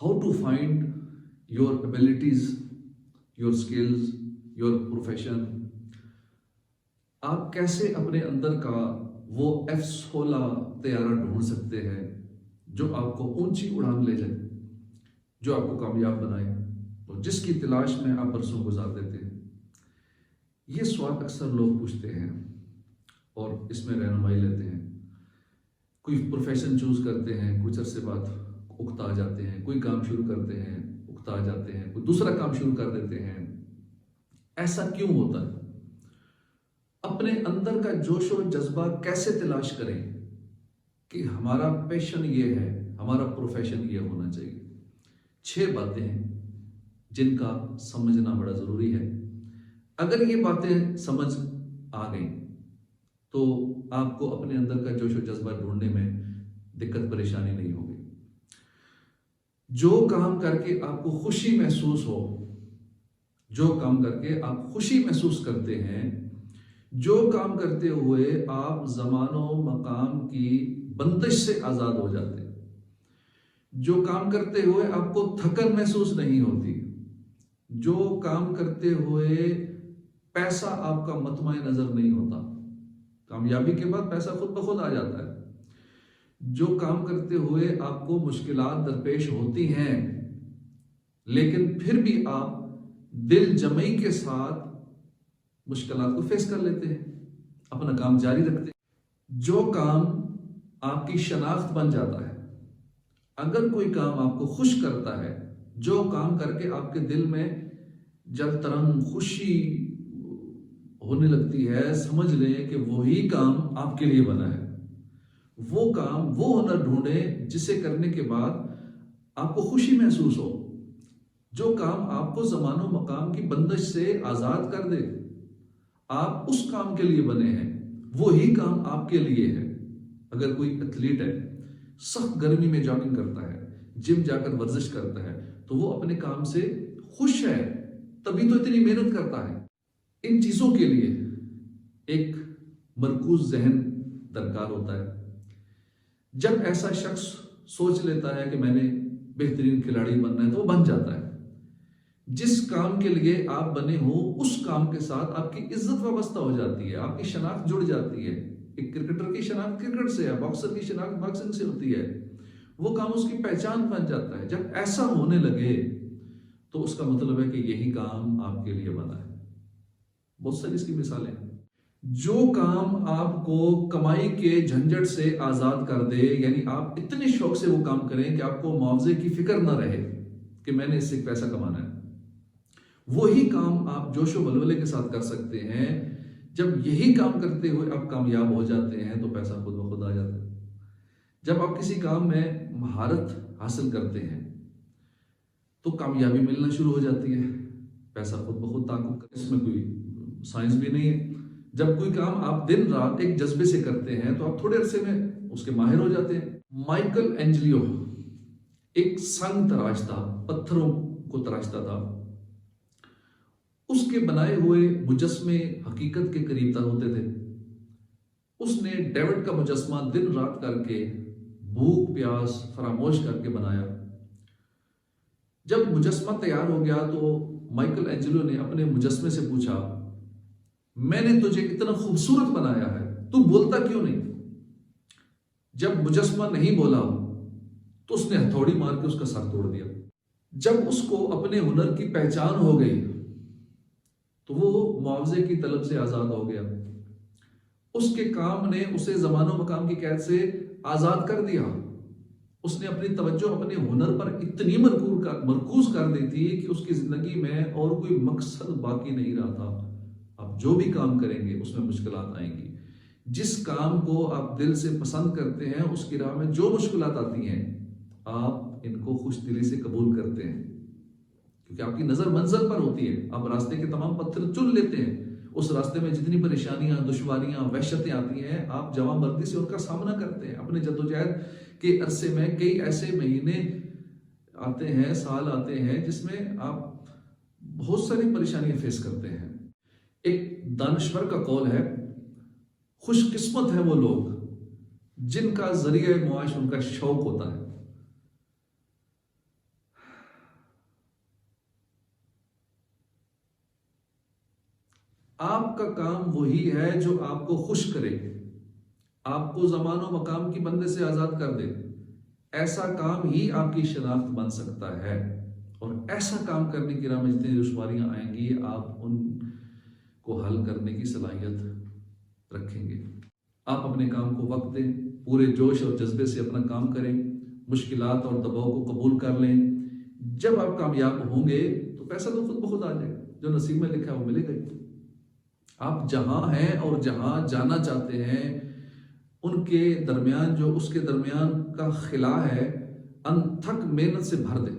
how to find your abilities, your skills, your profession. آپ کیسے اپنے اندر کا وہ F-16 طیارہ ڈھونڈ سکتے ہیں جو آپ کو اونچی اڑان لے جائے، جو آپ کو کامیاب بنائے، اور جس کی تلاش میں آپ برسوں گزار دیتے ہیں. یہ سوال اکثر لوگ پوچھتے ہیں اور اس میں رہنمائی لیتے ہیں. کوئی پروفیشن چوز کرتے ہیں، کچھ عرصے بعد اکتا جاتے ہیں، کوئی کام شروع کرتے ہیں، اکتا جاتے ہیں، کوئی دوسرا کام شروع کر دیتے ہیں. ایسا کیوں ہوتا ہے؟ اپنے اندر کا جوش و جذبہ کیسے تلاش کریں کہ ہمارا پیشن یہ ہے، ہمارا پروفیشن یہ ہونا چاہیے. 6 باتیں ہیں جن کا سمجھنا بڑا ضروری ہے. اگر یہ باتیں سمجھ آ گئیں تو آپ کو اپنے اندر کا جوش و جذبہ ڈھونڈنے میں دقت پریشانی نہیں ہوگی. جو کام کر کے آپ کو خوشی محسوس ہو، جو کام کر کے آپ خوشی محسوس کرتے ہیں، جو کام کرتے ہوئے آپ زمان و مقام کی بندش سے آزاد ہو جاتے ہیں، جو کام کرتے ہوئے آپ کو تھکن محسوس نہیں ہوتی، جو کام کرتے ہوئے پیسہ آپ کا مطمع نظر نہیں ہوتا. کامیابی کے بعد پیسہ خود بخود آ جاتا ہے. جو کام کرتے ہوئے آپ کو مشکلات درپیش ہوتی ہیں لیکن پھر بھی آپ دل جمعی کے ساتھ مشکلات کو فیس کر لیتے ہیں، اپنا کام جاری رکھتے ہیں. جو کام آپ کی شناخت بن جاتا ہے، اگر کوئی کام آپ کو خوش کرتا ہے، جو کام کر کے آپ کے دل میں جب ترنگ خوشی ہونے لگتی ہے، سمجھ لیں کہ وہی کام آپ کے لیے بنا ہے. وہ کام، وہ ہنر ڈھونڈیں جسے کرنے کے بعد آپ کو خوشی محسوس ہو. جو کام آپ کو زمان و مقام کی بندش سے آزاد کر دے، آپ اس کام کے لیے بنے ہیں، وہی کام آپ کے لیے ہے. اگر کوئی ایتھلیٹ ہے، سخت گرمی میں جاگنگ کرتا ہے، جم جا کر ورزش کرتا ہے، تو وہ اپنے کام سے خوش ہے، تبھی تو اتنی محنت کرتا ہے. ان چیزوں کے لیے ایک مرکوز ذہن درکار ہوتا ہے. جب ایسا شخص سوچ لیتا ہے کہ میں نے بہترین کھلاڑی بننا ہے تو وہ بن جاتا ہے. جس کام کے لیے آپ بنے ہو اس کام کے ساتھ آپ کی عزت وابستہ ہو جاتی ہے، آپ کی شناخت جڑ جاتی ہے. ایک کرکٹر کی شناخت کرکٹ سے ہے، باکسر کی شناخت باکسنگ سے ہوتی ہے. وہ کام اس کی پہچان بن جاتا ہے. جب ایسا ہونے لگے تو اس کا مطلب ہے کہ یہی کام آپ کے لیے بنا ہے. بہت ساری اس کی مثالیں ہیں. جو کام آپ کو کمائی کے جھنجھٹ سے آزاد کر دے، یعنی آپ اتنے شوق سے وہ کام کریں کہ آپ کو معاوضے کی فکر نہ رہے کہ میں نے اس سے پیسہ کمانا ہے، وہی کام آپ جوش و ولولے کے ساتھ کر سکتے ہیں. جب یہی کام کرتے ہوئے آپ کامیاب ہو جاتے ہیں تو پیسہ خود بخود آ جاتا ہے. جب آپ کسی کام میں مہارت حاصل کرتے ہیں تو کامیابی ملنا شروع ہو جاتی ہے، پیسہ خود بخود تعاقب کرتا ہے. اس میں کوئی سائنس بھی نہیں ہے. جب کوئی کام آپ دن رات ایک جذبے سے کرتے ہیں تو آپ تھوڑے عرصے میں اس کے ماہر ہو جاتے ہیں. مائیکل اینجلیو ایک سنگ تراشتا، پتھروں کو تراشتا تھا. اس کے بنائے ہوئے مجسمے حقیقت کے قریب تر ہوتے تھے. اس نے ڈیوڈ کا مجسمہ دن رات کر کے، بھوک پیاس فراموش کر کے بنایا. جب مجسمہ تیار ہو گیا تو مائیکل اینجلیو نے اپنے مجسمے سے پوچھا، میں نے تجھے اتنا خوبصورت بنایا ہے، تو بولتا کیوں نہیں؟ جب مجسمہ نہیں بولا تو اس نے ہتھوڑی مار کے اس کا سر توڑ دیا. جب اس کو اپنے ہنر کی پہچان ہو گئی تو وہ معاوضے کی طلب سے آزاد ہو گیا. اس کے کام نے اسے زمان و مقام کی قید سے آزاد کر دیا. اس نے اپنی توجہ اپنے ہنر پر اتنی مرکوز کر دی تھی کہ اس کی زندگی میں اور کوئی مقصد باقی نہیں رہا تھا. آپ جو بھی کام کریں گے اس میں مشکلات آئیں گی. جس کام کو آپ دل سے پسند کرتے ہیں اس کی راہ میں جو مشکلات آتی ہیں آپ ان کو خوش دلی سے قبول کرتے ہیں، کیونکہ آپ کی نظر منزل پر ہوتی ہے. آپ راستے کے تمام پتھر چن لیتے ہیں. اس راستے میں جتنی پریشانیاں، دشواریاں، وحشتیں آتی ہیں، آپ جوان مردی سے ان کا سامنا کرتے ہیں. اپنے جدوجہد کے عرصے میں کئی ایسے مہینے آتے ہیں، سال آتے ہیں جس میں آپ بہت ساری پریشانیاں فیس کرتے ہیں. ایک دانشور کا قول ہے، خوش قسمت ہیں وہ لوگ جن کا ذریعہ معاش ان کا شوق ہوتا ہے. آپ کا کام وہی ہے جو آپ کو خوش کرے، آپ کو زمان و مقام کی بندے سے آزاد کر دے۔ ایسا کام ہی آپ کی شناخت بن سکتا ہے، اور ایسا کام کرنے کی راہ میں جتنی دشواریاں آئیں گی آپ ان کو حل کرنے کی صلاحیت رکھیں گے۔ آپ اپنے کام کو وقت دیں، پورے جوش اور جذبے سے اپنا کام کریں، مشکلات اور دباؤ کو قبول کر لیں۔ جب آپ کامیاب ہوں گے تو پیسہ تو خود بخود آ جائے گا، جو نصیب میں لکھا ہے وہ ملے گا ہی۔ آپ جہاں ہیں اور جہاں جانا چاہتے ہیں ان کے درمیان جو اس کے درمیان کا خلا ہے انتھک محنت سے بھر دیں۔